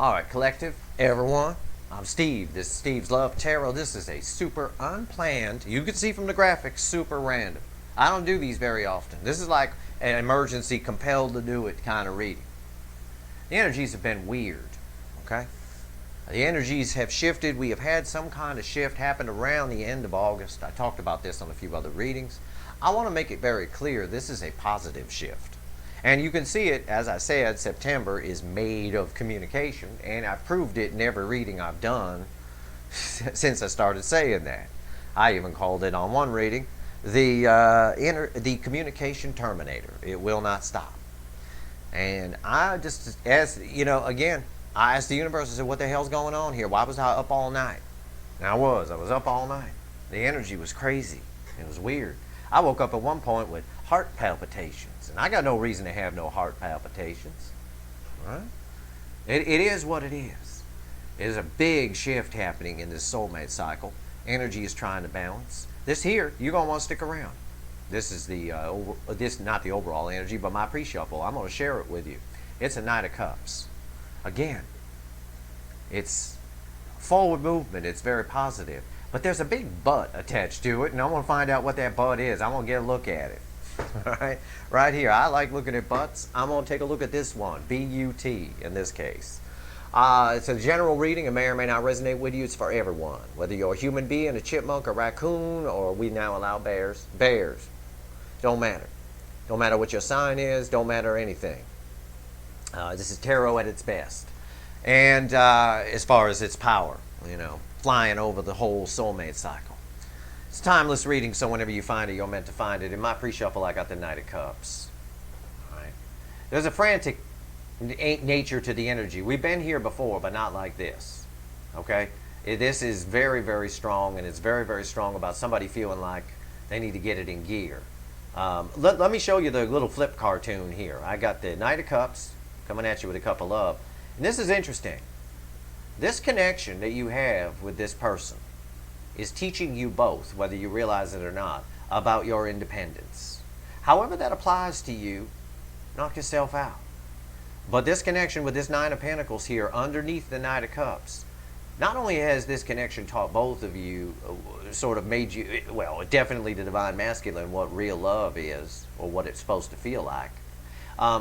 All right, collective, everyone. I'm Steve. This is Steve's Love Tarot. This is a super unplanned, you can see from the graphics, super random. I don't do these very often. This is like an emergency, compelled to do it kind of reading. The energies have been weird, okay? The energies have shifted. We have had some kind of shift happen around the end of August. I talked about this on a few other readings. I want to make it very clear this is a positive shift. And you can see it, as I said, September is made of communication, and I've proved it in every reading I've done since I started saying that. I even called it on one reading the communication terminator. It will not stop. And I just, as you know, again, I asked the universe, I said, what the hell's going on here? Why was I up all night? And I was up all night. The energy was crazy. It was weird. I woke up at one point with heart palpitations, and I got no reason to have no heart palpitations. Right? It is what it is. It is a big shift happening in this soulmate cycle. Energy is trying to balance. This here, you're going to want to stick around. This is the, not the overall energy, but my pre-shuffle. I'm going to share it with you. It's a Knight of Cups. Again, it's forward movement. It's very positive. But there's a big but attached to it, and I'm going to find out what that but is. I'm going to get a look at it. All right here. I like looking at butts. I'm going to take a look at this one, B-U-T in this case. It's a general reading. It may or may not resonate with you. It's for everyone, whether you're a human being, a chipmunk, a raccoon, or we now allow bears. Bears. Don't matter. Don't matter what your sign is. Don't matter anything. This is tarot at its best. And as far as its power, you know, flying over the whole soulmate cycle. It's a timeless reading, so whenever you find it, you're meant to find it. In my pre-shuffle, I got the Knight of Cups. All right. There's a frantic nature to the energy. We've been here before, but not like this. Okay? This is very, very strong, and it's very, very strong about somebody feeling like they need to get it in gear. Let me show you the little flip cartoon here. I got the Knight of Cups coming at you with a cup of love. And this is interesting. This connection that you have with this person is teaching you both, whether you realize it or not, about your independence. However that applies to you, knock yourself out. But this connection with this Nine of Pentacles here underneath the Knight of Cups, not only has this connection taught both of you, sort of made you, well, definitely the Divine Masculine, what real love is, or what it's supposed to feel like.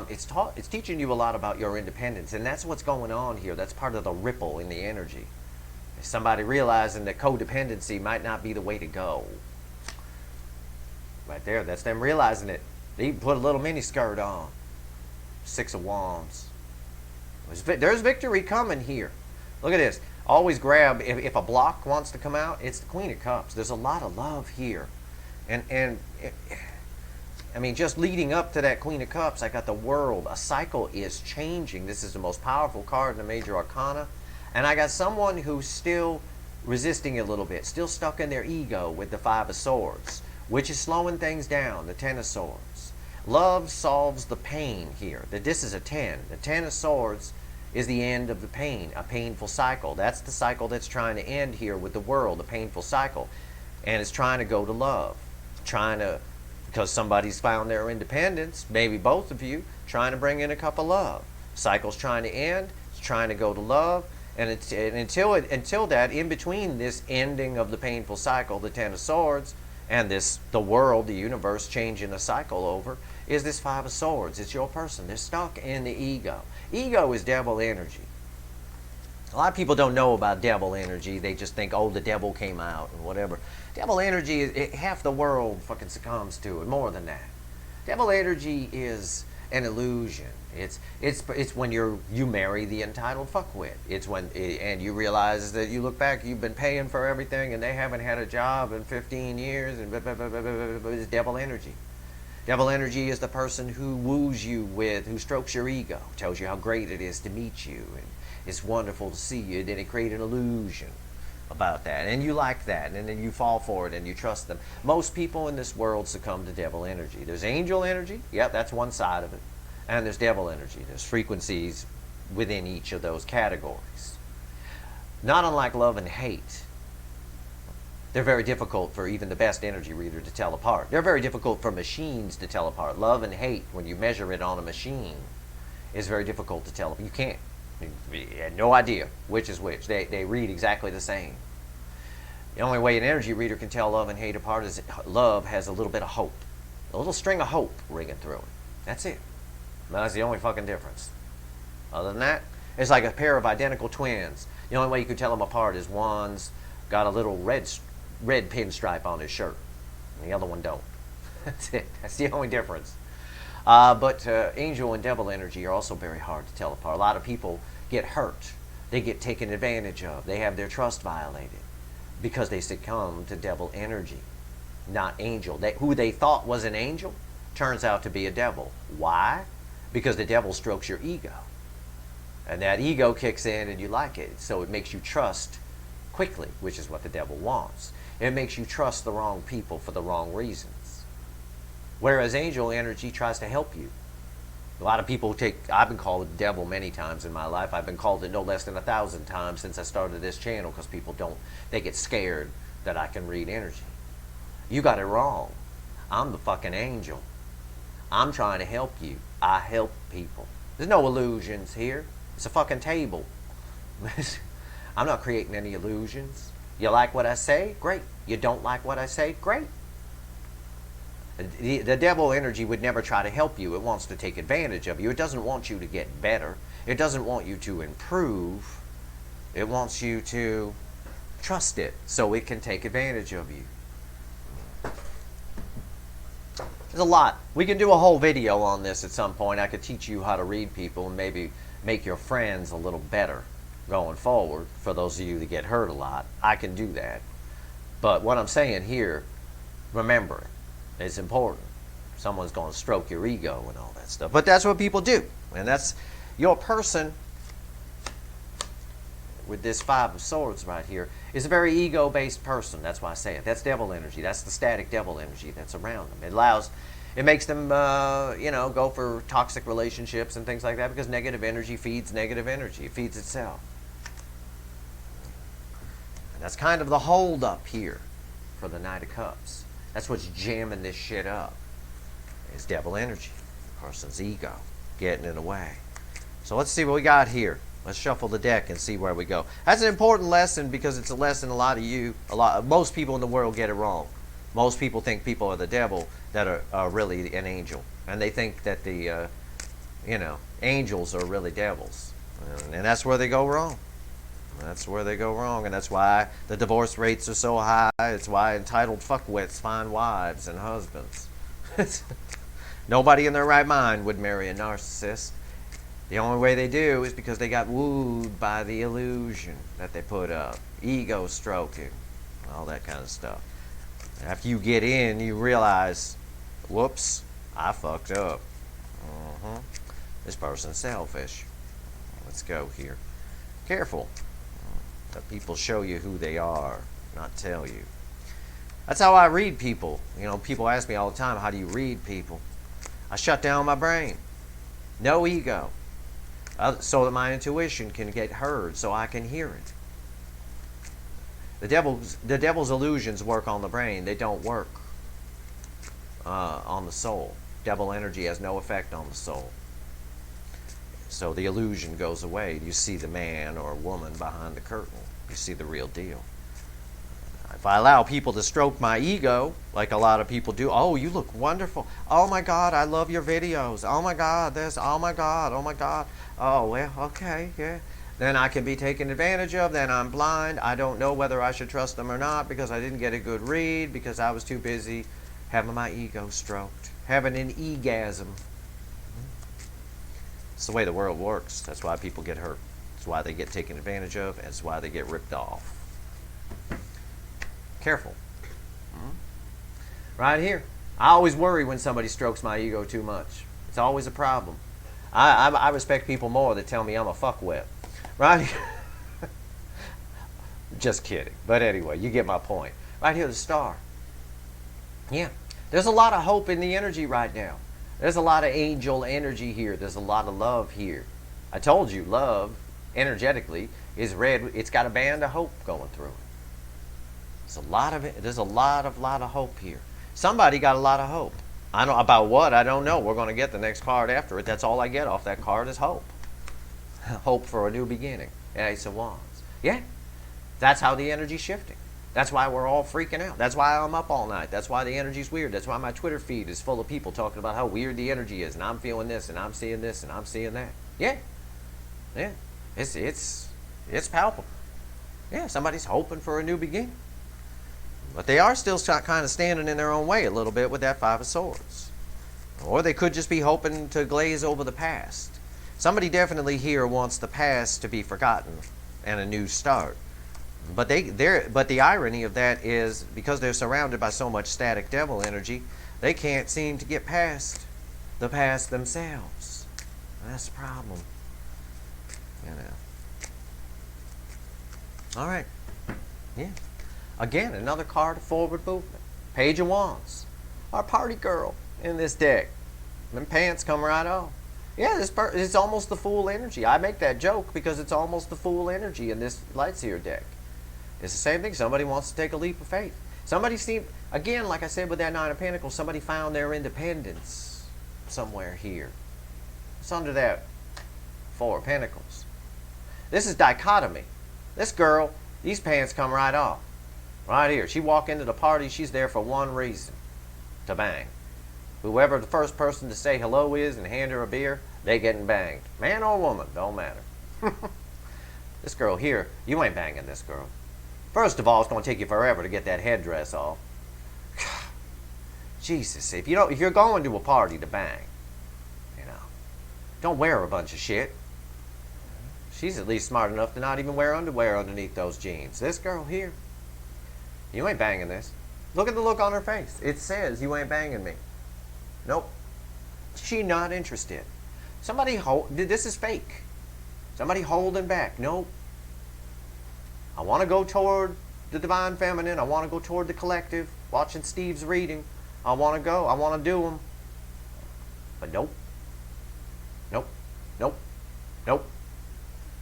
It's teaching you a lot about your independence, and that's what's going on here. That's part of the ripple in the energy. Somebody realizing that codependency might not be the way to go. Right there, that's them realizing it. They even put a little mini skirt on. Six of Wands. There's victory coming here. Look at this. Always grab, if a block wants to come out, it's the Queen of Cups. There's a lot of love here. I mean, just leading up to that Queen of Cups, I got the World. A cycle is changing. This is the most powerful card in the Major Arcana. And I got someone who's still resisting a little bit, still stuck in their ego with the Five of Swords, which is slowing things down, the Ten of Swords. Love solves the pain here. This is a 10. The Ten of Swords is the end of the pain, a painful cycle. That's the cycle that's trying to end here with the World, a painful cycle. And it's trying to go to love, because somebody's found their independence, maybe both of you, trying to bring in a cup of love. Cycle's trying to end, it's trying to go to love, and until that, in between this ending of the painful cycle, the Ten of Swords, and the world, the universe changing a cycle over, is this Five of Swords. It's your person. They're stuck in the ego. Ego is devil energy. A lot of people don't know about devil energy. They just think, oh, the devil came out and whatever. Devil energy, half the world fucking succumbs to it, more than that. Devil energy is an illusion. It's when you marry the entitled fuckwit. It's when, and you realize that you look back, you've been paying for everything, and they haven't had a job in 15 years, and it's devil energy. Devil energy is the person who woos you who strokes your ego, tells you how great it is to meet you, and it's wonderful to see you. Then it creates an illusion about that, and you like that, and then you fall for it and you trust them. Most people in this world succumb to devil energy. There's angel energy, yep, that's one side of it, and there's devil energy. There's frequencies within each of those categories. Not unlike love and hate, they're very difficult for even the best energy reader to tell apart. They're very difficult for machines to tell apart. Love and hate, when you measure it on a machine, is very difficult to tell. You can't. You had no idea which is which. They read exactly the same. The only way an energy reader can tell love and hate apart is love has a little bit of hope. A little string of hope ringing through it. That's it. That's the only fucking difference. Other than that, it's like a pair of identical twins. The only way you can tell them apart is one's got a little red pinstripe on his shirt, and the other one don't. That's it. That's the only difference. But angel and devil energy are also very hard to tell apart. A lot of people get hurt. They get taken advantage of. They have their trust violated because they succumb to devil energy, not angel. Who they thought was an angel turns out to be a devil. Why? Because the devil strokes your ego. And that ego kicks in and you like it. So it makes you trust quickly, which is what the devil wants. It makes you trust the wrong people for the wrong reasons. Whereas angel energy tries to help you. A lot of people I've been called the devil many times in my life. I've been called it no less than 1,000 times since I started this channel because people they get scared that I can read energy. You got it wrong. I'm the fucking angel. I'm trying to help you. I help people. There's no illusions here. It's a fucking table. I'm not creating any illusions. You like what I say? Great. You don't like what I say? Great. The devil energy would never try to help you. It wants to take advantage of you. It doesn't want you to get better. It doesn't want you to improve. It wants you to trust it so it can take advantage of you. There's a lot. We can do a whole video on this at some point. I could teach you how to read people and maybe make your friends a little better going forward. For those of you that get hurt a lot, I can do that. But what I'm saying here, remember, it's important. Someone's going to stroke your ego and all that stuff. But that's what people do. And that's your person with this 5 of Swords right here is a very ego-based person. That's why I say it. That's devil energy. That's the static devil energy that's around them. It makes them, go for toxic relationships and things like that because negative energy feeds negative energy. It feeds itself. And that's kind of the hold up here for the Knight of Cups. That's what's jamming this shit up. Is devil energy. The person's ego getting in the way. So let's see what we got here. Let's shuffle the deck and see where we go. That's an important lesson because it's a lesson most people in the world get it wrong. Most people think people are the devil that are really an angel. And they think that the, angels are really devils. And that's where they go wrong. That's where they go wrong. And that's why the divorce rates are so high. It's why entitled fuckwits find wives and husbands. Nobody in their right mind would marry a narcissist. The only way they do is because they got wooed by the illusion that they put up. Ego stroking. All that kind of stuff. After you get in, you realize, whoops, I fucked up. This person's selfish. Let's go here. Careful. Let people show you who they are, not tell you. That's how I read people. People ask me all the time, how do you read people? I shut down my brain. No ego. So that my intuition can get heard, so I can hear it. The devil's illusions work on the brain. They don't work on the soul. Devil energy has no effect on the soul. So the illusion goes away. You see the man or woman behind the curtain. You see the real deal. If I allow people to stroke my ego, like a lot of people do, oh, you look wonderful. Oh my God, I love your videos. Oh my God, this. Oh my God, oh my God. Oh, well, okay, yeah. Then I can be taken advantage of. Then I'm blind. I don't know whether I should trust them or not because I didn't get a good read because I was too busy having my ego stroked, having an egasm. It's the way the world works. That's why people get hurt. It's why they get taken advantage of. And it's why they get ripped off. Careful. Right here. I always worry when somebody strokes my ego too much. It's always a problem. I respect people more that tell me I'm a fuckwit. Right here. Just kidding. But anyway, you get my point. Right here, the star. Yeah. There's a lot of hope in the energy right now. There's a lot of angel energy here. There's a lot of love here. I told you, love, energetically, is red. It's got a band of hope going through it. There's a lot of hope here. Somebody got a lot of hope. I don't about what, I don't know. We're going to get the next card after it. That's all I get off that card is hope. hope for a new beginning. Ace of Wands. Yeah, that's how the energy's shifting. That's why we're all freaking out. That's why I'm up all night. That's why the energy's weird. That's why my Twitter feed is full of people talking about how weird the energy is, and I'm feeling this, and I'm seeing this, and I'm seeing that. Yeah, yeah, it's palpable. Yeah, somebody's hoping for a new beginning, but they are still kind of standing in their own way a little bit with that Five of Swords, or they could just be hoping to glaze over the past. Somebody definitely here wants the past to be forgotten and a new start. But the irony of that is because they're surrounded by so much static devil energy, they can't seem to get past the past themselves. That's the problem. You know. All right. Yeah. Again, another card of forward movement. Page of Wands. Our party girl in this deck. Them pants come right off. Yeah, it's almost the Fool energy. I make that joke because it's almost the Fool energy in this Lightseer deck. It's the same thing. Somebody wants to take a leap of faith. Somebody again, like I said with that Nine of Pentacles, somebody found their independence somewhere here. It's under that Four of Pentacles. This is dichotomy. This girl, these pants come right off. Right here. She walk into the party, she's there for one reason. To bang. Whoever the first person to say hello is and hand her a beer, they getting banged. Man or woman, don't matter. This girl here, you ain't banging this girl. First of all, it's going to take you forever to get that headdress off. Jesus, if you're going to a party to bang, don't wear a bunch of shit. She's at least smart enough to not even wear underwear underneath those jeans. This girl here, you ain't banging this. Look at the look on her face. It says you ain't banging me. Nope. She not interested. This is fake. Somebody holding back. Nope. I want to go toward the Divine Feminine. I want to go toward the collective. Watching Steve's reading. I want to go. I want to do them. But nope. Nope. Nope. Nope.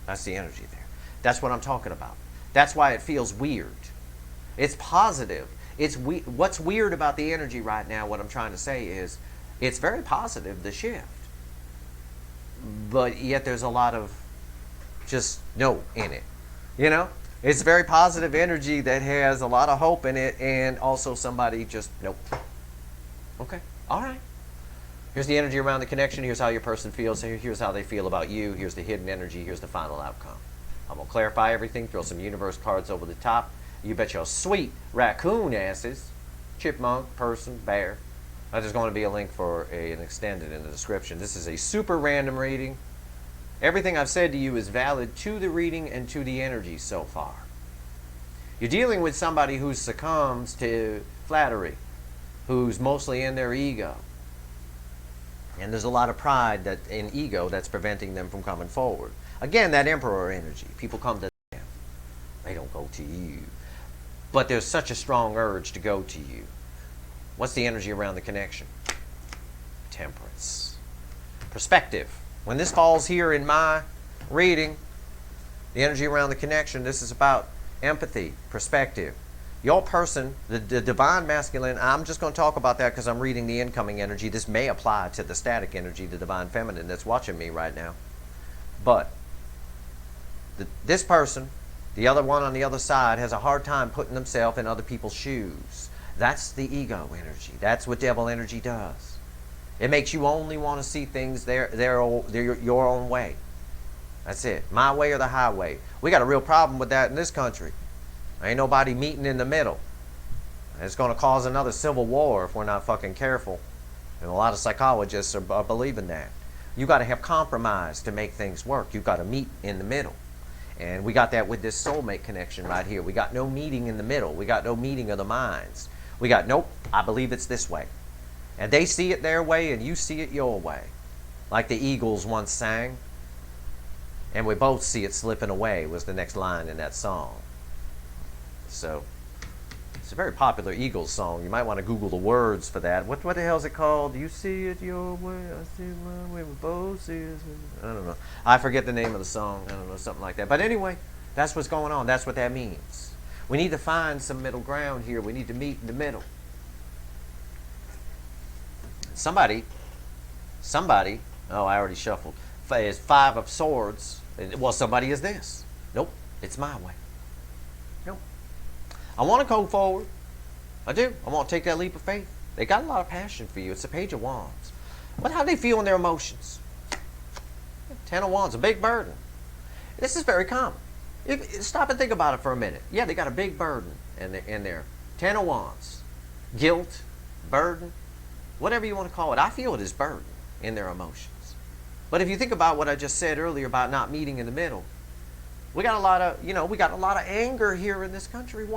That's the energy there. That's what I'm talking about. That's why it feels weird. It's positive. What's weird about the energy right now, what I'm trying to say is, it's very positive, the shift. But yet there's a lot of just no in it. It's very positive energy that has a lot of hope in it, and also somebody just, nope. Okay, all right. Here's the energy around the connection. Here's how your person feels. Here's how they feel about you. Here's the hidden energy. Here's the final outcome. I'm going to clarify everything, throw some universe cards over the top. You bet your sweet raccoon asses, chipmunk, person, bear. There's going to be a link for an extended in the description. This is a super random reading. Everything I've said to you is valid to the reading and to the energy so far. You're dealing with somebody who succumbs to flattery, who's mostly in their ego. And there's a lot of pride in ego that's preventing them from coming forward. Again, that Emperor energy. People come to them. They don't go to you. But there's such a strong urge to go to you. What's the energy around the connection? Temperance. Perspective. When this falls here in my reading, the energy around the connection, this is about empathy, perspective. Your person, the divine masculine, I'm just going to talk about that because I'm reading the incoming energy. This may apply to the static energy, the divine feminine that's watching me right now. But this person, the other one on the other side, has a hard time putting themselves in other people's shoes. That's the ego energy. That's what devil energy does. It makes you only want to see things your own way. That's it. My way or the highway. We got a real problem with that in this country. Ain't nobody meeting in the middle. It's going to cause another civil war if we're not fucking careful. And a lot of psychologists are believing that. You got to have compromise to make things work. You got to meet in the middle. And we got that with this soulmate connection right here. We got no meeting in the middle. We got no meeting of the minds. We got, nope, I believe it's this way. And they see it their way and you see it your way. Like the Eagles once sang. And we both see it slipping away was the next line in that song. So, it's a very popular Eagles song. You might want to Google the words for that. What the hell is it called? You see it your way, I see it my way, we both see it. I don't know. I forget the name of the song. I don't know, something like that. But anyway, that's what's going on. That's what that means. We need to find some middle ground here. We need to meet in the middle. Somebody, oh, I already shuffled. Is Five of Swords, Well, somebody is this. Nope, it's my way. Nope. I want to go forward. I do. I want to take that leap of faith. They got a lot of passion for you. It's the Page of Wands. But how do they feel in their emotions? Ten of Wands, a big burden. This is very common. Stop and think about it for a minute. Yeah, they got a big burden in there. Ten of Wands. Guilt, burden, whatever you want to call it. I feel it is burden in their emotions. But if you think about what I just said earlier about not meeting in the middle, we got a lot of anger here in this country.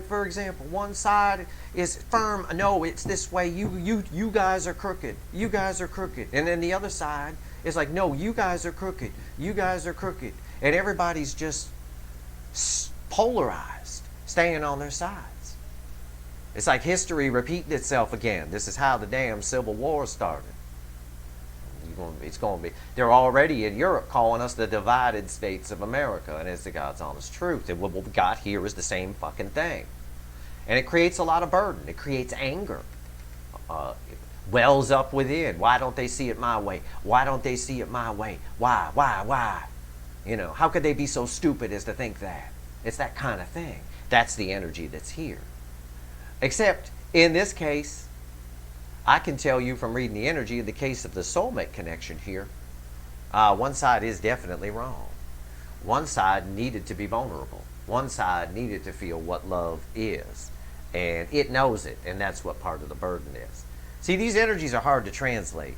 For example, one side is firm. No, it's this way. You guys are crooked. You guys are crooked. And then the other side is like, no, you guys are crooked. You guys are crooked. And everybody's just polarized, staying on their sides. It's like history repeating itself again. This is how the damn Civil War started. It's going to be. They're already in Europe calling us the divided states of America, and it's the God's honest truth. And what we've got here is the same fucking thing. And it creates a lot of burden. It creates anger. Wells up within. Why don't they see it my way? Why don't they see it my way? Why? You know, how could they be so stupid as to think that? It's that kind of thing. That's the energy that's here. Except, in this case, I can tell you from reading the energy, in the case of the soulmate connection here, one side is definitely wrong. One side needed to be vulnerable. One side needed to feel what love is. And it knows it, and that's what part of the burden is. See, these energies are hard to translate.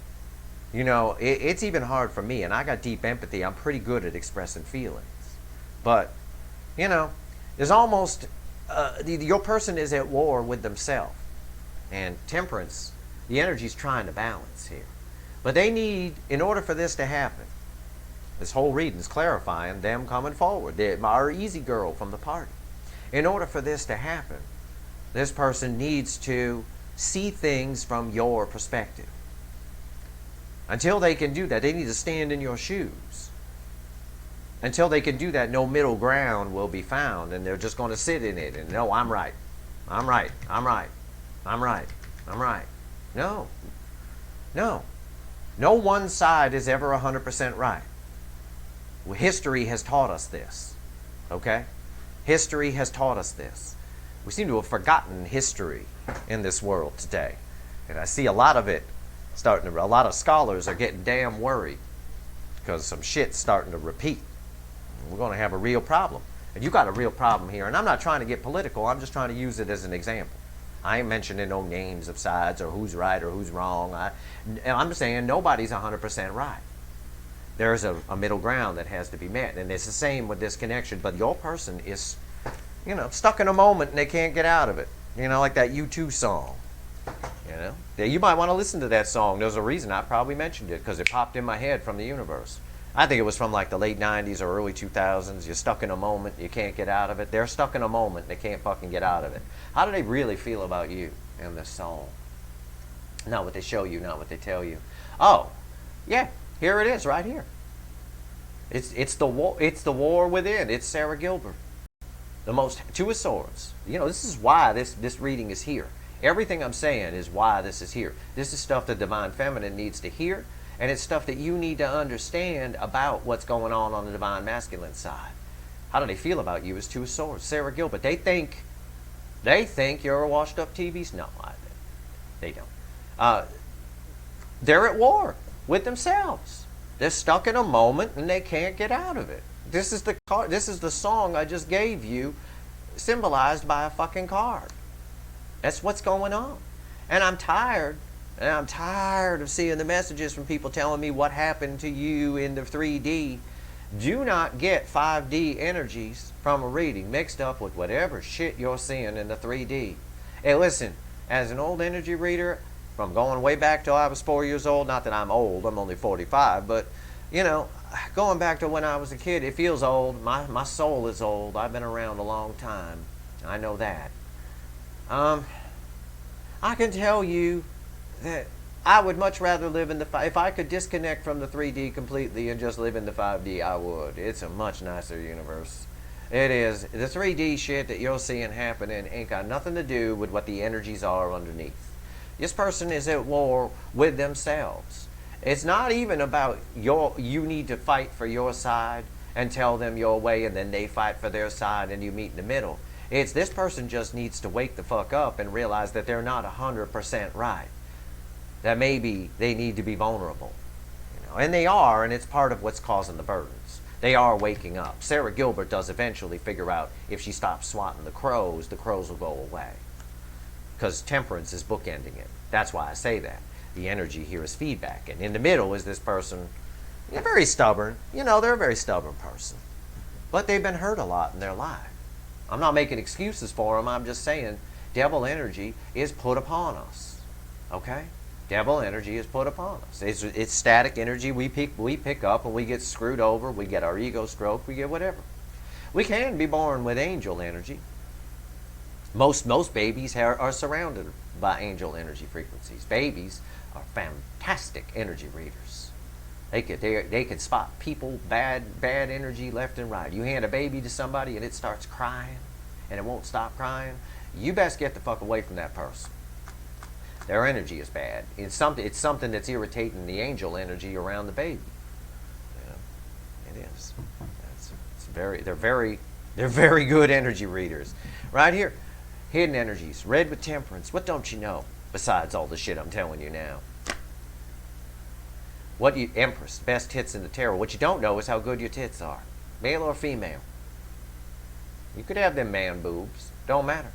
You know, it's even hard for me, and I got deep empathy. I'm pretty good at expressing feelings. But, you know, there's almost, your person is at war with themselves. And temperance, the energy's trying to balance here. But they need, in order for this to happen, this whole reading's clarifying them coming forward. Our easy girl from the party. In order for this to happen, this person needs to see things from your perspective. Until they can do that, they need to stand in your shoes. Until they can do that, no middle ground will be found, and they're just going to sit in it and, no, I'm right. I'm right. I'm right. I'm right. I'm right. No. No. No one side is ever 100% right. History has taught us this. Okay? History has taught us this. We seem to have forgotten history in this world today. And I see a lot of it a lot of scholars are getting damn worried because some shit's starting to repeat. We're going to have a real problem. And you got a real problem here. And I'm not trying to get political. I'm just trying to use it as an example. I ain't mentioning no names of sides or who's right or who's wrong. I'm saying nobody's 100% right. There's a middle ground that has to be met. And it's the same with this connection. But your person is, you know, stuck in a moment and they can't get out of it. You know, like that U2 song. You know, you might want to listen to that song. There's a reason I probably mentioned it, because it popped in my head from the universe. I think it was from like the late 90s or early 2000s. You're stuck in a moment, you can't get out of it. They're stuck in a moment, they can't fucking get out of it. How do they really feel about you in this song? Not what they show you, not what they tell you. Oh, yeah, here it is, right here. It's the war within. It's Sarah Gilbert, the most Two of Swords. You know, this is why this reading is here. Everything I'm saying is why this is here. This is stuff the Divine Feminine needs to hear, and it's stuff that you need to understand about what's going on the Divine Masculine side. How do they feel about you as Two of Swords? Sarah Gilbert, they think you're a washed up TV. No, they don't. They're at war with themselves. They're stuck in a moment and they can't get out of it. This is the song I just gave you, symbolized by a fucking card. That's what's going on. And I'm tired of seeing the messages from people telling me what happened to you in the 3D. Do not get 5D energies from a reading mixed up with whatever shit you're seeing in the 3D. Hey, listen, as an old energy reader, from going way back till I was 4 years old, not that I'm old, I'm only 45, but, you know, going back to when I was a kid, it feels old. My soul is old. I've been around a long time. I know that. I can tell you that I would much rather live in if I could disconnect from the 3D completely and just live in the 5D, I would. It's a much nicer universe. It is. The 3D shit that you're seeing happening ain't got nothing to do with what the energies are underneath. This person is at war with themselves. It's not even about you need to fight for your side. and tell them your way, and then they fight for their side and you meet in the middle. It's this person just needs to wake the fuck up and realize that they're not 100% right. That maybe they need to be vulnerable. And they are, and it's part of what's causing the burdens. They are waking up. Sarah Gilbert does eventually figure out if she stops swatting the crows will go away. Because temperance is bookending it. That's why I say that. The energy here is feedback. And in the middle is this person, very stubborn. They're a very stubborn person. But they've been hurt a lot in their life. I'm not making excuses for them. I'm just saying devil energy is put upon us. Okay? Devil energy is put upon us. It's static energy we pick up, and we get screwed over. We get our ego stroked. We get whatever. We can be born with angel energy. Most babies are surrounded by angel energy frequencies. Babies are fantastic energy readers. They can spot people, bad energy left and right. You hand a baby to somebody and it starts crying and it won't stop crying. You best get the fuck away from that person. Their energy is bad. It's something that's irritating the angel energy around the baby. It is. They're very good energy readers. Right here, hidden energies, red with temperance. What don't you know besides all the shit I'm telling you now? Empress, best tits in the tarot. What you don't know is how good your tits are, male or female. You could have them man boobs. Don't matter.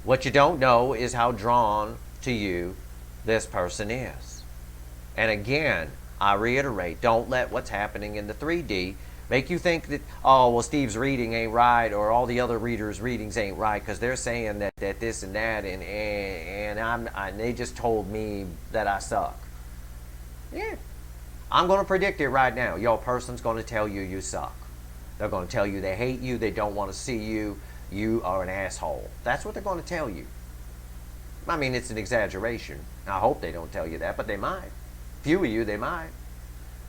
What you don't know is how drawn to you this person is. And again, I reiterate, don't let what's happening in the 3D make you think that, oh, well, Steve's reading ain't right, or all the other readers' readings ain't right, because they're saying that this and that, and they just told me that I suck. Yeah. I'm going to predict it right now. Your person's going to tell you you suck. They're going to tell you they hate you, they don't want to see you, you are an asshole. That's what they're going to tell you. I mean, it's an exaggeration. I hope they don't tell you that, but they might. Few of you, they might.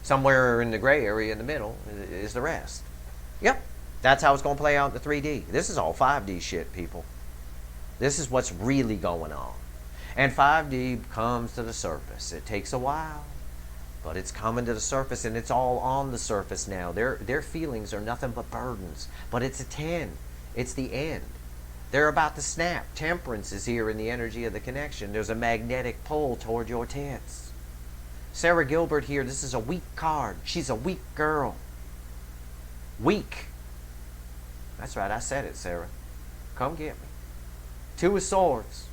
Somewhere in the gray area in the middle is the rest. Yep. That's how it's going to play out in the 3D. This is all 5D shit, people. This is what's really going on. And 5D comes to the surface. It takes a while, but it's coming to the surface, and it's all on the surface now. Their feelings are nothing but burdens. But it's a 10. It's the end. They're about to snap. Temperance is here in the energy of the connection. There's a magnetic pull toward your tits. Sarah Gilbert here, this is a weak card. She's a weak girl. Weak. That's right, I said it, Sarah. Come get me. 2 of Swords.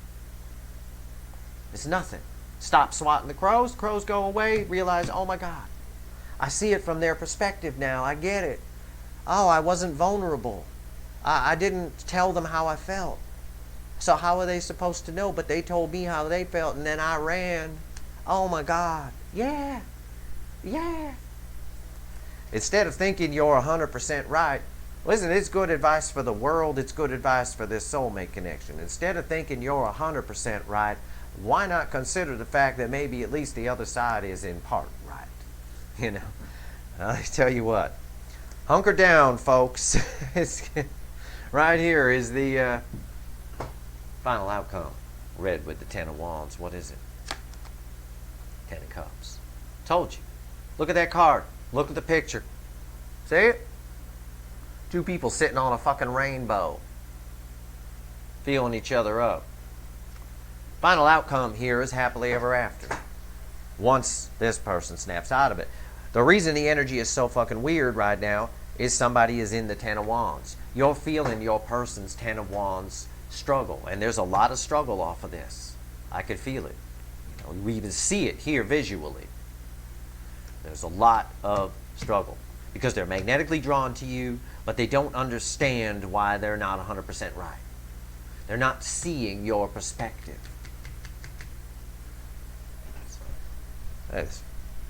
It's nothing. Stop swatting the crows. Crows go away. Realize, oh my God. I see it from their perspective now. I get it. Oh, I wasn't vulnerable. I didn't tell them how I felt. So how are they supposed to know? But they told me how they felt, and then I ran. Oh my God. Yeah. Yeah. Instead of thinking you're 100% right, listen, it's good advice for the world. It's good advice for this soulmate connection. Instead of thinking you're 100% right, why not consider the fact that maybe at least the other side is in part right? I tell you what. Hunker down, folks. Right here is the final outcome. Red with the 10 of Wands. What is it? 10 of Cups. Told you. Look at that card. Look at the picture. See it? 2 people sitting on a fucking rainbow. Feeling each other up. Final outcome here is happily ever after. Once this person snaps out of it. The reason the energy is so fucking weird right now is somebody is in the 10 of Wands. You're feeling your person's 10 of Wands struggle. And there's a lot of struggle off of this. I could feel it. We even see it here visually. There's a lot of struggle. Because they're magnetically drawn to you, but they don't understand why they're not 100% right. They're not seeing your perspective. It's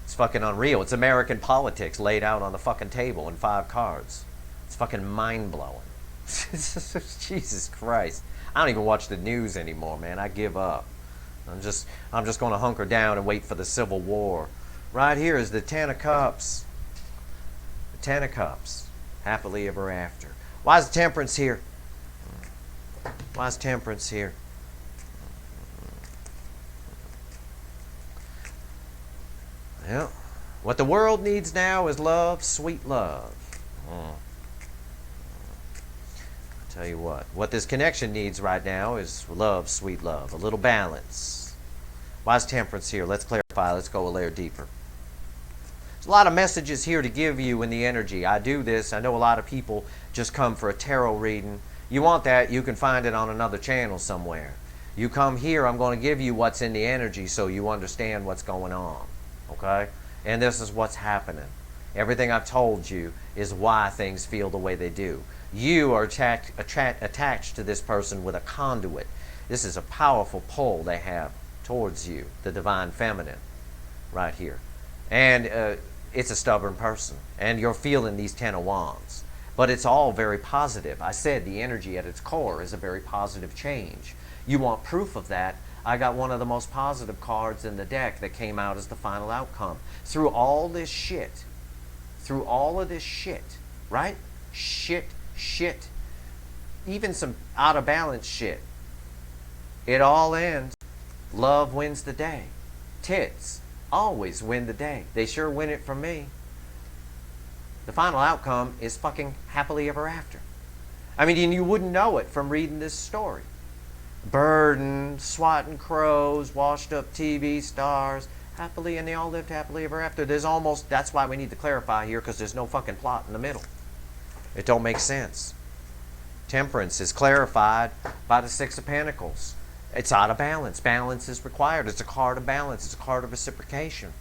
fucking unreal. It's American politics laid out on the fucking table in 5 cards. It's fucking mind-blowing. Jesus Christ. I don't even watch the news anymore, man. I give up. I'm just going to hunker down and wait for the Civil War. Right here is the 10 of Cups. The 10 of Cups. Happily ever after. Why is Temperance here? Why is Temperance here? Yeah. What the world needs now is love, sweet love. I'll tell you what this connection needs right now is love, sweet love, a little balance. Why is temperance here? Let's clarify. Let's go a layer deeper. There's a lot of messages here to give you in the energy. I do this. I know a lot of people just come for a tarot reading. You want that, you can find it on another channel somewhere. You come here, I'm going to give you what's in the energy so you understand what's going on. Okay? And this is what's happening. Everything I've told you is why things feel the way they do. You are attached to this person with a conduit. This is a powerful pull they have towards you, the divine feminine, right here. And it's a stubborn person. And you're feeling these 10 of wands. But it's all very positive. I said the energy at its core is a very positive change. You want proof of that? I got one of the most positive cards in the deck that came out as the final outcome. Through all this shit, through all of this shit, right? Shit, even some out of balance shit. It all ends. Love wins the day. Tits always win the day. They sure win it from me. The final outcome is fucking happily ever after. I mean, you wouldn't know it from reading this story. Burden, swatting crows, washed up TV stars, happily, and they all lived happily ever after. That's why we need to clarify here, because there's no fucking plot in the middle. It don't make sense. Temperance is clarified by the Six of Pentacles. It's out of balance. Balance is required. It's a card of balance. It's a card of reciprocation.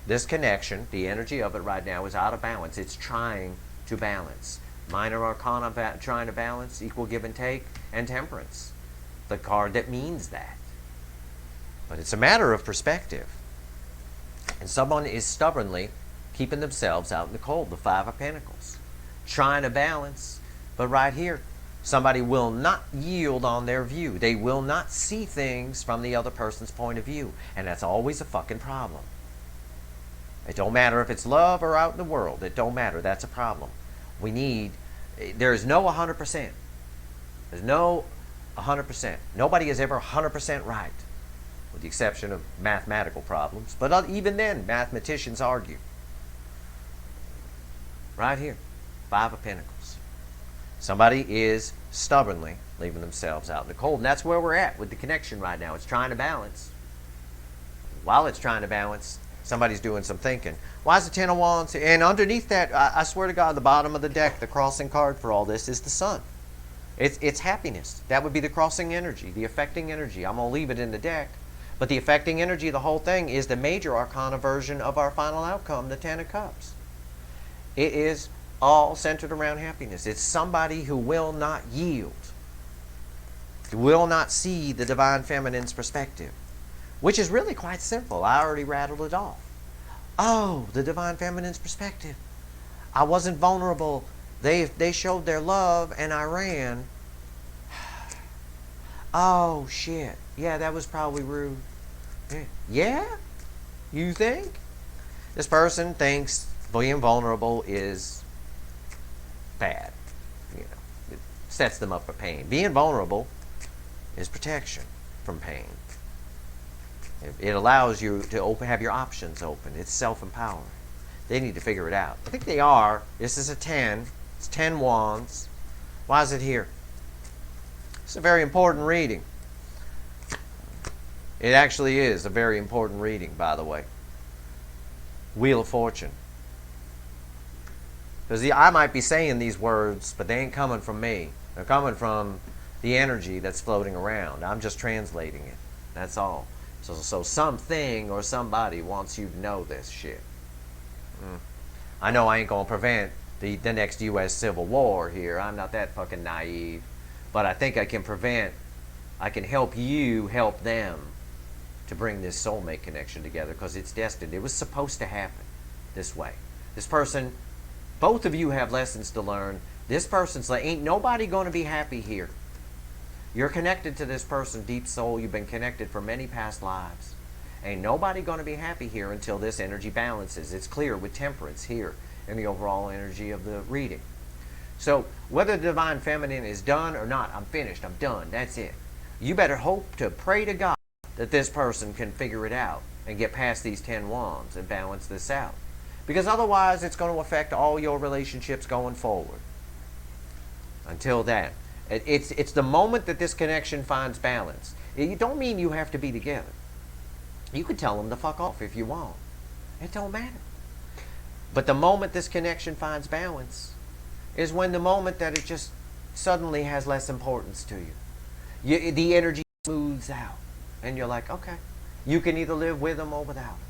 This connection, the energy of it right now is out of balance. It's trying to balance. Minor Arcana trying to balance, equal give and take, and Temperance. The card that means that. But it's a matter of perspective. And someone is stubbornly keeping themselves out in the cold, the Five of Pentacles. Trying to balance, but right here, somebody will not yield on their view. They will not see things from the other person's point of view. And that's always a fucking problem. It don't matter if it's love or out in the world. It don't matter. That's a problem. There's no 100%. There's no 100%. Nobody is ever 100% right, with the exception of mathematical problems. But even then, mathematicians argue. Right here, Five of Pentacles. Somebody is stubbornly leaving themselves out in the cold. And that's where we're at with the connection right now. It's trying to balance. While it's trying to balance, somebody's doing some thinking. Why is the Ten of Wands? And underneath that, I swear to God, the bottom of the deck, the crossing card for all this is the Sun. It's happiness. That would be the crossing energy, the affecting energy. I'm going to leave it in the deck. But the affecting energy of the whole thing is the major arcana version of our final outcome, the Ten of Cups. It is all centered around happiness. It's somebody who will not yield, who will not see the divine feminine's perspective, which is really quite simple. I already rattled it off. Oh, the divine feminine's perspective. I wasn't vulnerable. They showed their love and I ran. Oh, shit. Yeah, that was probably rude. Yeah? You think? This person thinks being vulnerable is bad. You know, it sets them up for pain. Being vulnerable is protection from pain. It allows you to have your options open. It's self-empowering. They need to figure it out. I think they are. This is a 10. It's 10 wands. Why is it here? It's a very important reading. It actually is a very important reading, by the way. Wheel of Fortune. Because I might be saying these words, but they ain't coming from me. They're coming from the energy that's floating around. I'm just translating it. That's all. So something or somebody wants you to know this shit. I know I ain't going to prevent the next U.S. Civil War here. I'm not that fucking naive. But I think I can help you help them to bring this soulmate connection together, because it's destined. It was supposed to happen this way. This person, both of you have lessons to learn. This person's like, ain't nobody going to be happy here. You're connected to this person, deep soul. You've been connected for many past lives. Ain't nobody going to be happy here until this energy balances. It's clear with Temperance here in the overall energy of the reading. So whether the divine feminine is done or not, I'm finished. I'm done. That's it. You better hope to pray to God that this person can figure it out and get past these 10 wands and balance this out. Because otherwise it's going to affect all your relationships going forward. Until then, it's the moment that this connection finds balance. It don't mean you have to be together. You can tell them to fuck off if you want. It don't matter. But the moment this connection finds balance is when the moment that it just suddenly has less importance to you. The energy smooths out. And you're like, okay, you can either live with them or without them.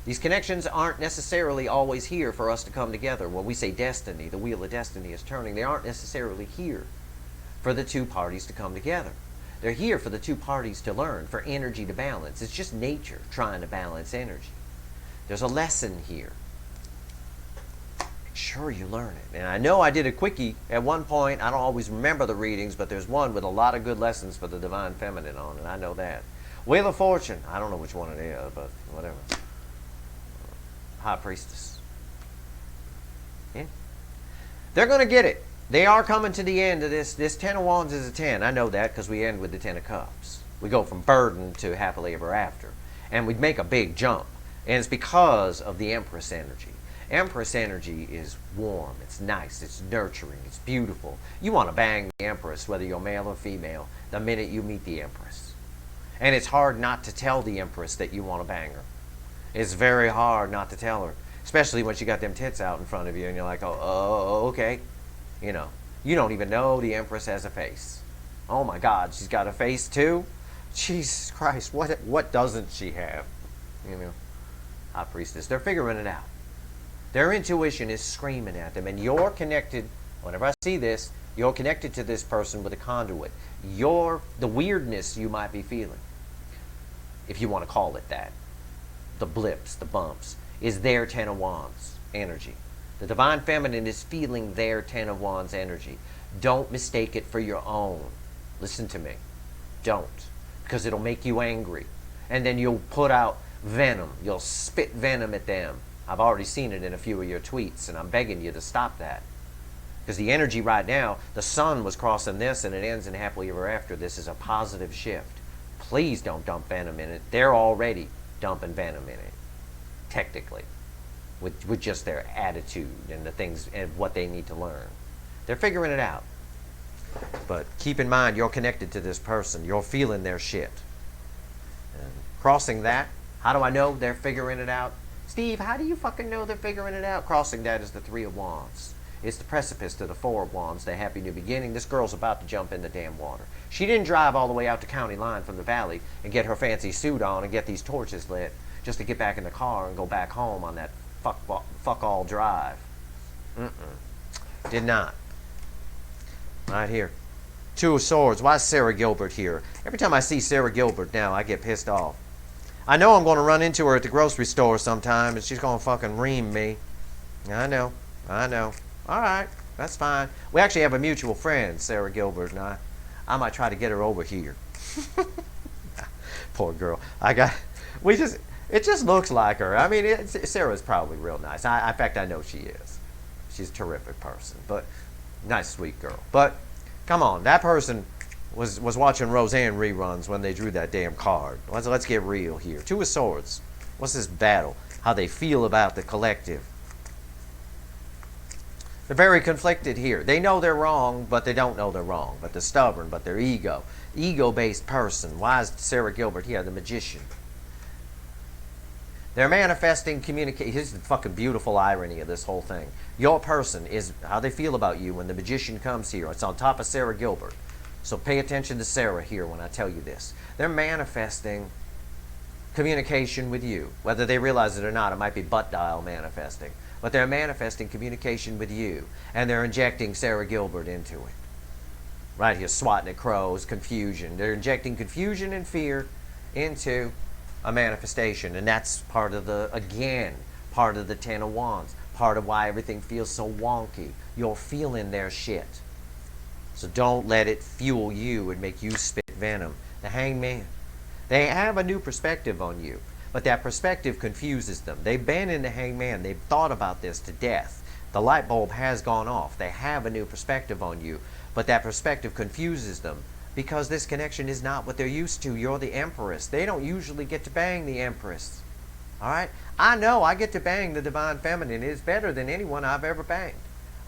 These connections aren't necessarily always here for us to come together. When we say destiny, the wheel of destiny is turning, they aren't necessarily here for the two parties to come together. They're here for the two parties to learn, for energy to balance. It's just nature trying to balance energy. There's a lesson here. Make sure you learn it. And I know I did a quickie at one point. I don't always remember the readings, but there's one with a lot of good lessons for the Divine Feminine on it. I know that. Wheel of Fortune. I don't know which one it is, but whatever. High Priestess. Yeah. They're going to get it. They are coming to the end of this. This 10 of Wands is a 10. I know that because we end with the 10 of Cups. We go from burden to happily ever after. And we make a big jump. And it's because of the Empress energy. Empress energy is warm. It's nice. It's nurturing. It's beautiful. You want to bang the Empress, whether you're male or female, the minute you meet the Empress. And it's hard not to tell the Empress that you want to bang her. It's very hard not to tell her, especially when she got them tits out in front of you and you're like, oh, okay. You know, you don't even know the Empress has a face. Oh my God, she's got a face too? Jesus Christ, what doesn't she have? You know, High Priestess, they're figuring it out. Their intuition is screaming at them, and you're connected, whenever I see this, you're connected to this person with a conduit. The weirdness you might be feeling, if you want to call it that, the blips, the bumps, is their 10 of Wands energy. The Divine Feminine is feeling their 10 of Wands energy. Don't mistake it for your own. Listen to me. Don't. Because it'll make you angry. And then you'll put out venom. You'll spit venom at them. I've already seen it in a few of your tweets, and I'm begging you to stop that. Because the energy right now, the sun was crossing this, and it ends in happily ever after. This is a positive shift. Please don't dump venom in it. They're already dumping venom in it, technically, with just their attitude and the things and what they need to learn. They're figuring it out. But keep in mind, you're connected to this person. You're feeling their shit. And crossing that, how do I know they're figuring it out? Steve, how do you fucking know they're figuring it out? Crossing that is the 3 of Wands. It's the precipice to the 4 of Wands, the happy new beginning. This girl's about to jump in the damn water. She didn't drive all the way out to County Line from the valley and get her fancy suit on and get these torches lit just to get back in the car and go back home on that fuck all drive. Did not. Right here. 2 of Swords. Why is Sarah Gilbert here? Every time I see Sarah Gilbert now, I get pissed off. I know I'm going to run into her at the grocery store sometime, and she's going to fucking ream me. I know. All right, that's fine. We actually have a mutual friend, Sarah Gilbert, and I might try to get her over here. Poor girl. It just looks like her. I mean, Sarah's probably real nice. In fact, I know she is. She's a terrific person, but nice, sweet girl. But come on, that person was watching Roseanne reruns when they drew that damn card. Let's get real here. 2 of Swords. What's this battle? How they feel about the collective. They're very conflicted here. They know they're wrong, but they don't know they're wrong. But they're stubborn, but they're ego-based person. Why is Sarah Gilbert here? The Magician. They're manifesting communication. Here's the fucking beautiful irony of this whole thing. Your person is how they feel about you when the Magician comes here. It's on top of Sarah Gilbert. So pay attention to Sarah here when I tell you this. They're manifesting communication with you. Whether they realize it or not, it might be butt dial manifesting. But they're manifesting communication with you. And they're injecting Sarah Gilbert into it. Right here, swatting at crows, confusion. They're injecting confusion and fear into a manifestation. And that's part of part of the 10 of Wands. Part of why everything feels so wonky. You're feeling their shit. So don't let it fuel you and make you spit venom. The Hangman. They have a new perspective on you, but that perspective confuses them. They've been in the Hangman. They've thought about this to death. The light bulb has gone off. They have a new perspective on you, but that perspective confuses them because this connection is not what they're used to. You're the Empress. They don't usually get to bang the Empress. All right? I know I get to bang the Divine Feminine. It's better than anyone I've ever banged.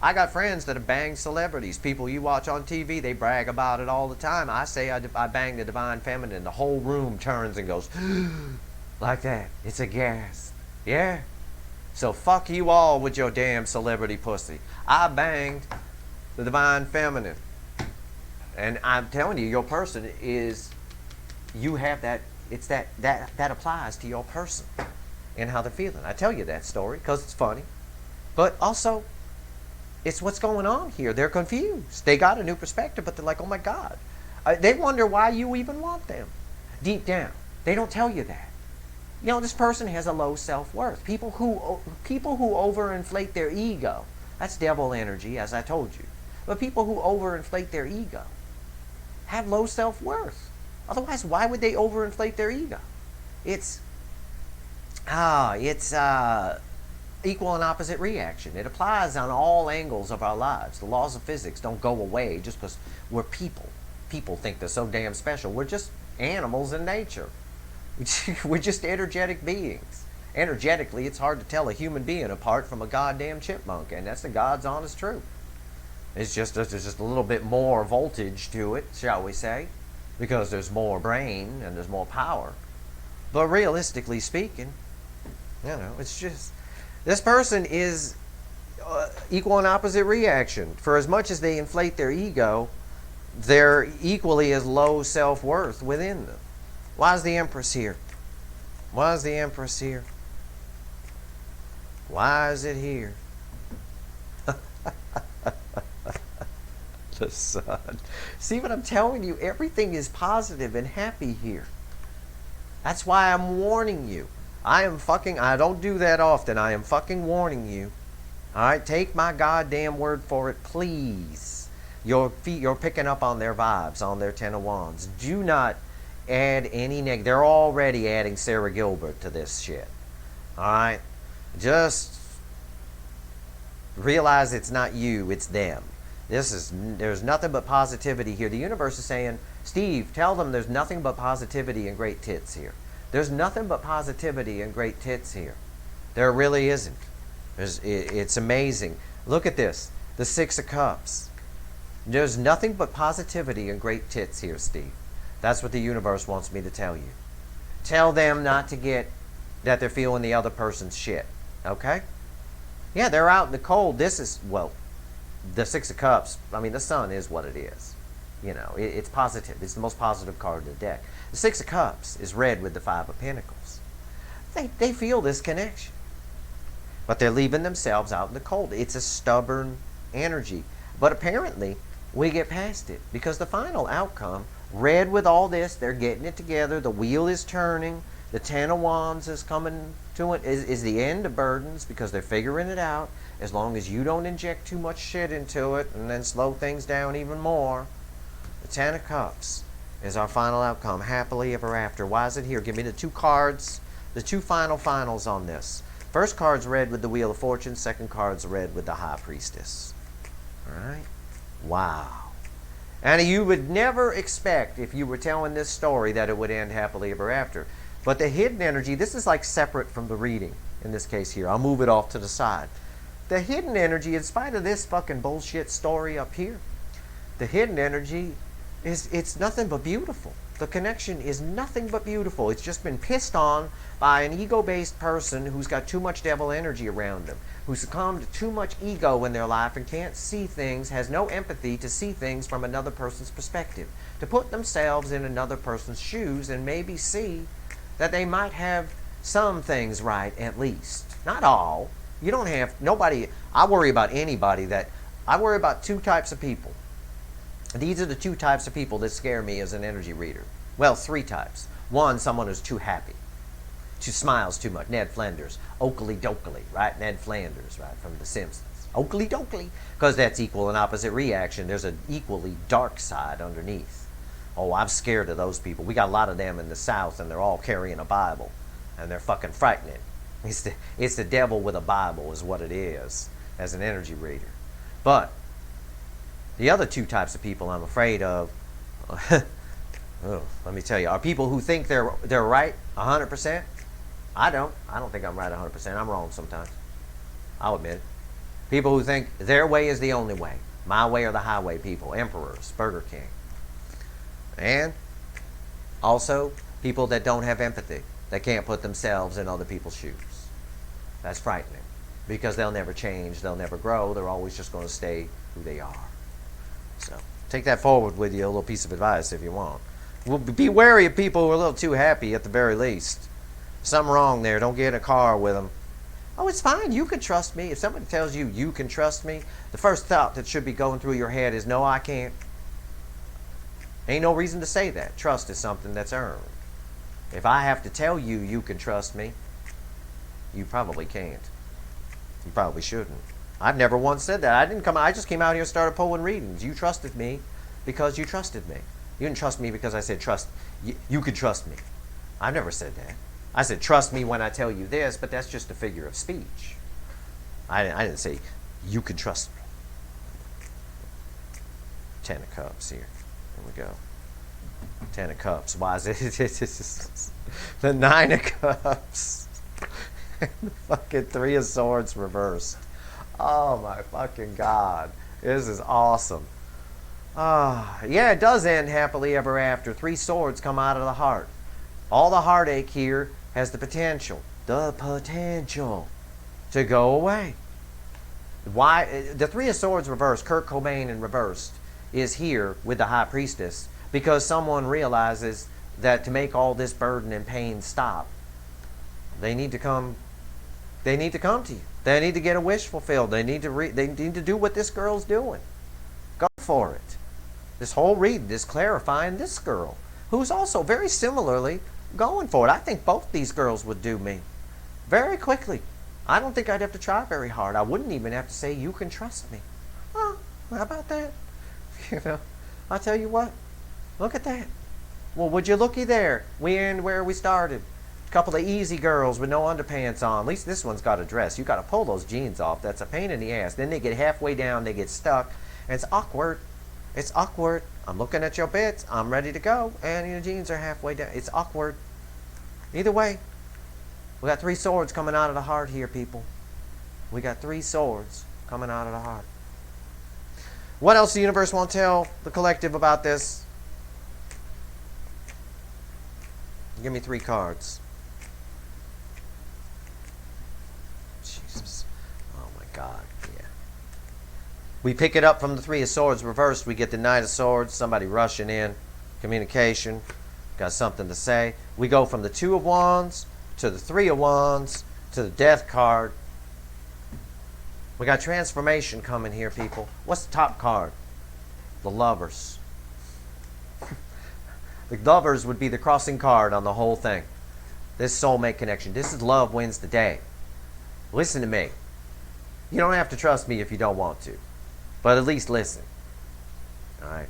I got friends that have banged celebrities. People you watch on TV, they brag about it all the time. I say I bang the Divine Feminine. The whole room turns and goes, like that. It's a gas. Yeah. So fuck you all with your damn celebrity pussy. I banged the Divine Feminine. And I'm telling you, your person is, you have that, it's that applies to your person and how they're feeling. I tell you that story because it's funny. But also, it's what's going on here. They're confused. They got a new perspective, but they're like, oh my God. They wonder why you even want them. Deep down, they don't tell you that. You know, this person has a low self-worth. People who overinflate their ego, that's devil energy, as I told you. But people who overinflate their ego have low self-worth. Otherwise, why would they overinflate their ego? It's equal and opposite reaction. It applies on all angles of our lives. The laws of physics don't go away just because we're people. People think they're so damn special. We're just animals in nature. We're just energetic beings. Energetically, it's hard to tell a human being apart from a goddamn chipmunk, and that's the God's honest truth. It's just there's just a little bit more voltage to it, shall we say, because there's more brain and there's more power. But realistically speaking, you know, it's just this person is equal and opposite reaction. For as much as they inflate their ego, they're equally as low self-worth within them. Why is the Empress here? Why is the Empress here? Why is it here? The Sun. See what I'm telling you? Everything is positive and happy here. That's why I'm warning you. I don't do that often. I am fucking warning you. Alright, take my goddamn word for it, please. You're picking up on their vibes, on their Ten of Wands. Do not add any they're already adding Sarah Gilbert to this shit. Alright? Just realize it's not you, it's them. There's nothing but positivity here. The universe is saying, Steve, tell them there's nothing but positivity and great tits here. There's nothing but positivity and great tits here. There really isn't. It's amazing. Look at this. The Six of Cups. There's nothing but positivity and great tits here, Steve. That's what the universe wants me to tell you. Tell them not to get that they're feeling the other person's shit. Okay? Yeah, they're out in the cold. This is, well, the Six of Cups, I mean, the Sun is what it is. You know, it's positive. It's the most positive card in the deck. The Six of Cups is red with the Five of Pentacles. They feel this connection. But they're leaving themselves out in the cold. It's a stubborn energy. But apparently, we get past it. Because the final outcome, red with all this, they're getting it together. The wheel is turning. The Ten of Wands is coming to it. Is the end of burdens because they're figuring it out. As long as you don't inject too much shit into it and then slow things down even more. The Ten of Cups is our final outcome. Happily ever after. Why is it here? Give me the two cards. The two finals on this. First card's red with the Wheel of Fortune. Second card's red with the High Priestess. Alright? Wow. And you would never expect, if you were telling this story, that it would end happily ever after. But the hidden energy, this is like separate from the reading, in this case here. I'll move it off to the side. The hidden energy, in spite of this fucking bullshit story up here, the hidden energy it's nothing but beautiful. The connection is nothing but beautiful. It's just been pissed on by an ego-based person who's got too much devil energy around them, who's succumbed to too much ego in their life and can't see things, has no empathy to see things from another person's perspective, to put themselves in another person's shoes and maybe see that they might have some things right at least. Not all. You don't have, nobody, I worry about two types of people. These are the two types of people that scare me as an energy reader. Well, three types. One, someone who's too happy, smiles too much. Ned Flanders, Oakley Dokley, right? Ned Flanders, right, from The Simpsons. Oakley Dokley, because that's equal and opposite reaction. There's an equally dark side underneath. Oh, I'm scared of those people. We got a lot of them in the South, and they're all carrying a Bible, and they're fucking frightening. It's the devil with a Bible is what it is as an energy reader. But the other two types of people I'm afraid of Oh, let me tell you, are people who think they're right 100%? I don't. I don't think I'm right 100%. I'm wrong sometimes. I'll admit it. People who think their way is the only way. My way or the highway people. Emperors. Burger King. And also people that don't have empathy. They can't put themselves in other people's shoes. That's frightening. Because they'll never change. They'll never grow. They're always just going to stay who they are. So take that forward with you. A little piece of advice if you want. Well, be wary of people who are a little too happy at the very least. Something wrong there. Don't get in a car with them. Oh, it's fine. You can trust me. If somebody tells you you can trust me, the first thought that should be going through your head is, no, I can't. Ain't no reason to say that. Trust is something that's earned. If I have to tell you you can trust me, you probably can't. You probably shouldn't. I've never once said that. I just came out here and started pulling readings. You trusted me because you trusted me. You didn't trust me because I said trust. You could trust me. I've never said that. I said trust me when I tell you this, but that's just a figure of speech. I didn't say you can trust me. 10 of Cups here. Here we go. 10 of Cups. Why is it? The 9 of Cups. The fucking 3 of Swords reversed. Oh my fucking God. This is awesome. Yeah, it does end happily ever after. 3 swords come out of the heart. All the heartache here has the potential to go away. Why? The 3 of Swords reversed, Kurt Cobain in reversed, is here with the High Priestess because someone realizes that to make all this burden and pain stop, they need to come to you. They need to get a wish fulfilled. They need to do what this girl's doing. Go for it. This whole reading is clarifying this girl, who's also very similarly going for it. I think both these girls would do me very quickly. I don't think I'd have to try very hard. I wouldn't even have to say, you can trust me. Oh, how about that? You know, I'll tell you what. Look at that. Well, would you looky there? We end where we started. A couple of easy girls with no underpants on. At least this one's got a dress. You got to pull those jeans off. That's a pain in the ass. Then they get halfway down. They get stuck. And it's awkward. It's awkward. I'm looking at your bits. I'm ready to go. And your jeans are halfway down. It's awkward. Either way, we got 3 swords coming out of the heart here, people. We got 3 swords coming out of the heart. What else the universe won't tell the collective about this? Give me 3 cards. Jesus. Oh my God. Yeah. We pick it up from the 3 of Swords reversed. We get the 9 of Swords. Somebody rushing in. Communication. Got something to say. We go from the 2 of Wands to the 3 of Wands to the Death card. We got transformation coming here, people. What's the top card? The Lovers. The Lovers would be the crossing card on the whole thing. This soulmate connection. This is love wins the day. Listen to me. You don't have to trust me if you don't want to. But at least listen. Alright?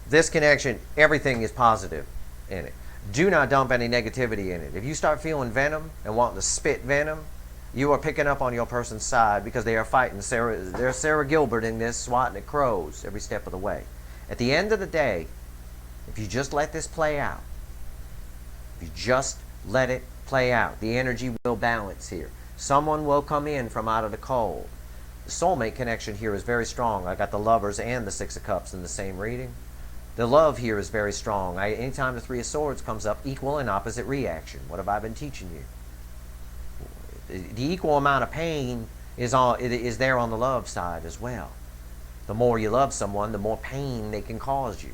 This connection, everything is positive in it. Do not dump any negativity in it. If you start feeling venom and wanting to spit venom, you are picking up on your person's side because they are fighting. They're Sarah Gilbert in this, swatting at crows every step of the way. At the end of the day, if you just let this play out, if you just let it play out, the energy will balance here. Someone will come in from out of the cold. The soulmate connection here is very strong. I got the Lovers and the 6 of Cups in the same reading. The love here is very strong. Anytime the 3 of Swords comes up, equal and opposite reaction. What have I been teaching you? The equal amount of pain is there on the love side as well. The more you love someone, the more pain they can cause you.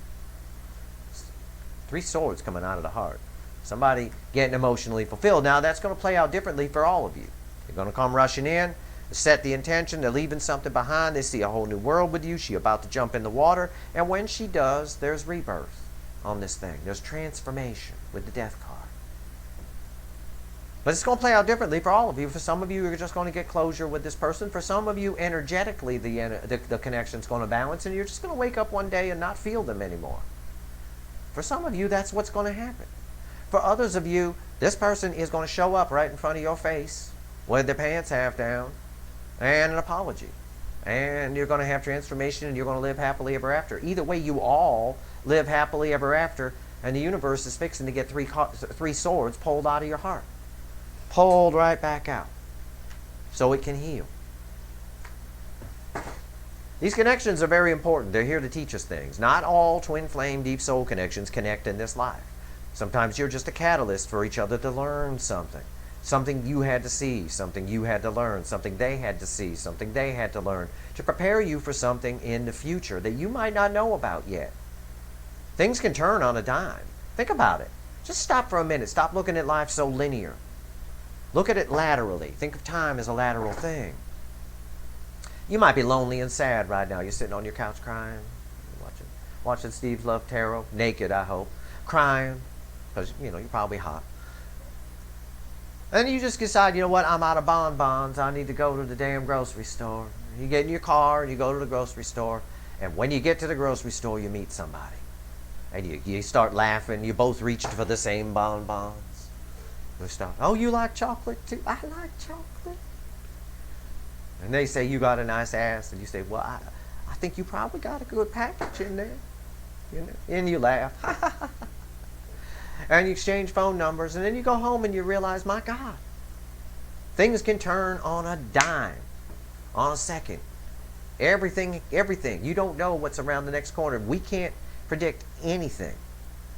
3 swords coming out of the heart. Somebody getting emotionally fulfilled. Now that's going to play out differently for all of you. You're going to come rushing in, set the intention, they're leaving something behind, they see a whole new world with you, she's about to jump in the water, and when she does, there's rebirth on this thing. There's transformation with the Death card. But it's going to play out differently for all of you. For some of you, you're just going to get closure with this person. For some of you, energetically, the connection's going to balance, and you're just going to wake up one day and not feel them anymore. For some of you, that's what's going to happen. For others of you, this person is going to show up right in front of your face with their pants half down and an apology and you're going to have transformation, and you're going to live happily ever after. Either way, you all live happily ever after, and the universe is fixing to get three swords pulled out of your heart. Pulled right back out so it can heal. These connections are very important. They're here to teach us things. Not all twin flame deep soul connections connect in this life. Sometimes you're just a catalyst for each other to learn something. Something you had to see, something you had to learn, something they had to see, something they had to learn, to prepare you for something in the future that you might not know about yet. Things can turn on a dime. Think about it. Just stop for a minute. Stop looking at life so linear. Look at it laterally. Think of time as a lateral thing. You might be lonely and sad right now. You're sitting on your couch crying, watching Steve's Love Tarot, naked, I hope, crying, because, you're probably hot. And you just decide, you know what, I'm out of bonbons. I need to go to the damn grocery store. You get in your car and you go to the grocery store. And when you get to the grocery store, you meet somebody. And you start laughing. You both reached for the same bonbons. You start, oh, you like chocolate too? I like chocolate. And they say, you got a nice ass. And you say, well, I think you probably got a good package in there. And you laugh. And you exchange phone numbers, and then you go home and you realize, my God, things can turn on a dime, on a second. Everything. You don't know what's around the next corner. We can't predict anything.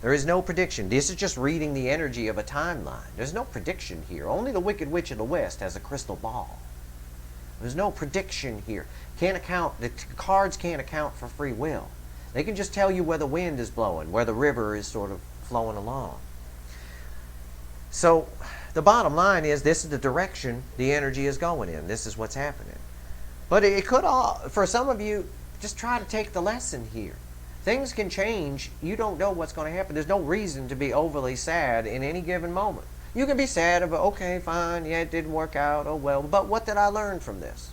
There is no prediction. This is just reading the energy of a timeline. There's no prediction here. Only the Wicked Witch of the West has a crystal ball. There's no prediction here. The cards can't account for free will. They can just tell you where the wind is blowing, where the river is sort of flowing along. So the bottom line is, this is the direction the energy is going in. This is what's happening. But it could all, for some of you, just try to take the lesson here. Things can change. You don't know what's going to happen. There's no reason to be overly sad in any given moment. You can be sad about, okay, fine, yeah, it didn't work out, oh well, but what did I learn from this?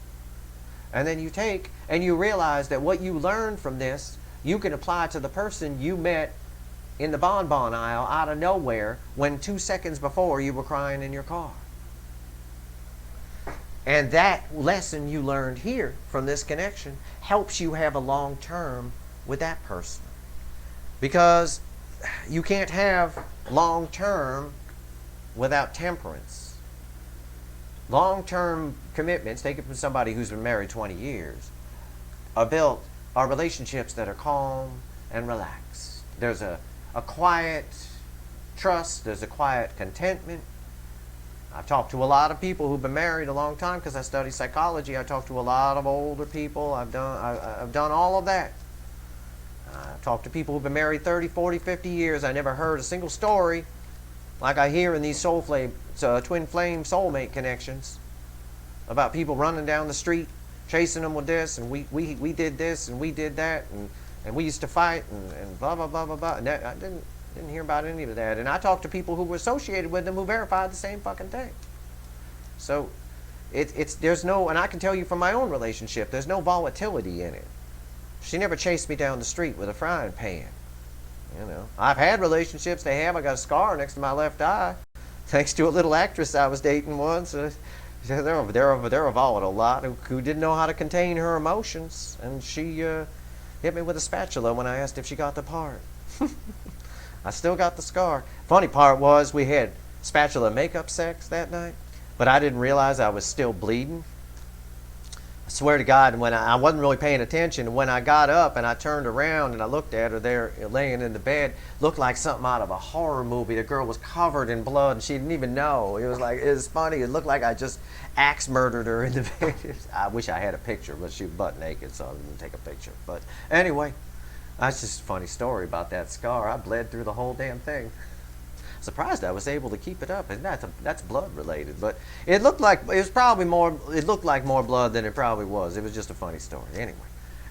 And then you take and you realize that what you learned from this, you can apply to the person you met in the bonbon aisle out of nowhere when 2 seconds before you were crying in your car. And that lesson you learned here from this connection helps you have a long term with that person. Because you can't have long term without temperance. Long term commitments, take it from somebody who's been married 20 years, are relationships that are calm and relaxed. There's a quiet trust. There's a quiet contentment. I've talked to a lot of people who've been married a long time because I study psychology. I talked to a lot of older people. I've done all of that. I've talked to people who've been married 30, 40, 50 years. I never heard a single story like I hear in these twin flame soulmate connections about people running down the street, chasing them with this, and we did this and we did that, and we used to fight, and blah, blah, blah, blah, blah. And I didn't hear about any of that. And I talked to people who were associated with them who verified the same fucking thing. So there's no, and I can tell you from my own relationship, there's no volatility in it. She never chased me down the street with a frying pan. I've had relationships. I got a scar next to my left eye, thanks to a little actress I was dating once. They're a volatile lot who didn't know how to contain her emotions, and she hit me with a spatula when I asked if she got the part. I still got the scar. Funny part was, we had spatula makeup sex that night, but I didn't realize I was still bleeding. I swear to God, when I wasn't really paying attention, when I got up and I turned around and I looked at her there laying in the bed, looked like something out of a horror movie. The girl was covered in blood and she didn't even know. It was funny. It looked like I just axe murdered her in the bed. I wish I had a picture, but she was butt naked, so I didn't take a picture. But anyway, that's just a funny story about that scar. I bled through the whole damn thing. Surprised I was able to keep it up, and that's blood related. But it looked like more blood than it probably was. It was just a funny story.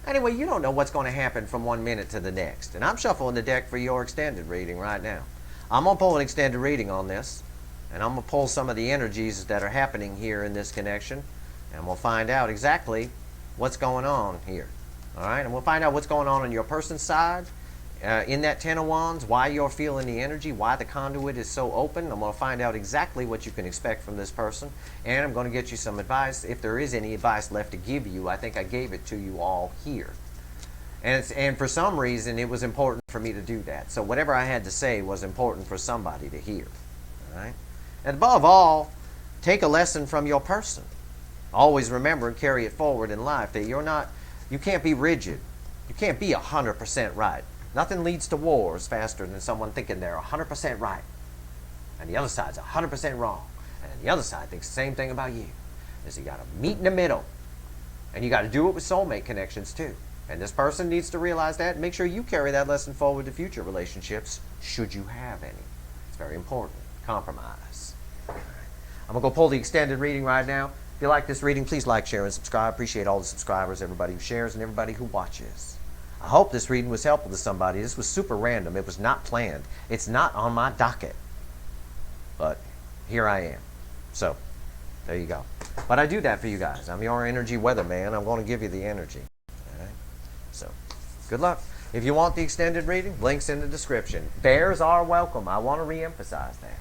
Anyway, you don't know what's going to happen from 1 minute to the next. And I'm shuffling the deck for your extended reading right now. I'm going to pull an extended reading on this, and I'm going to pull some of the energies that are happening here in this connection, and we'll find out exactly what's going on here. All right, and we'll find out what's going on your person's side, in that Ten of Wands, why you're feeling the energy, why the conduit is so open. I'm going to find out exactly what you can expect from this person, and I'm going to get you some advice. If there is any advice left to give you, I think I gave it to you all here. And for some reason, it was important for me to do that. So whatever I had to say was important for somebody to hear. All right? And above all, take a lesson from your person. Always remember and carry it forward in life that you can't be rigid. You can't be 100% right. Nothing leads to wars faster than someone thinking they're 100% right, and the other side's 100% wrong, and then the other side thinks the same thing about you. Is you got to meet in the middle, and you got to do it with soulmate connections too. And this person needs to realize that and make sure you carry that lesson forward to future relationships, should you have any. It's very important. Compromise. All right. I'm going to go pull the extended reading right now. If you like this reading, please like, share, and subscribe. Appreciate all the subscribers, everybody who shares, and everybody who watches. I hope this reading was helpful to somebody. This was super random. It was not planned. It's not on my docket. But here I am. So, there you go. But I do that for you guys. I'm your energy weatherman. I'm going to give you the energy. All right? So, good luck. If you want the extended reading, links in the description. Bears are welcome. I want to reemphasize that.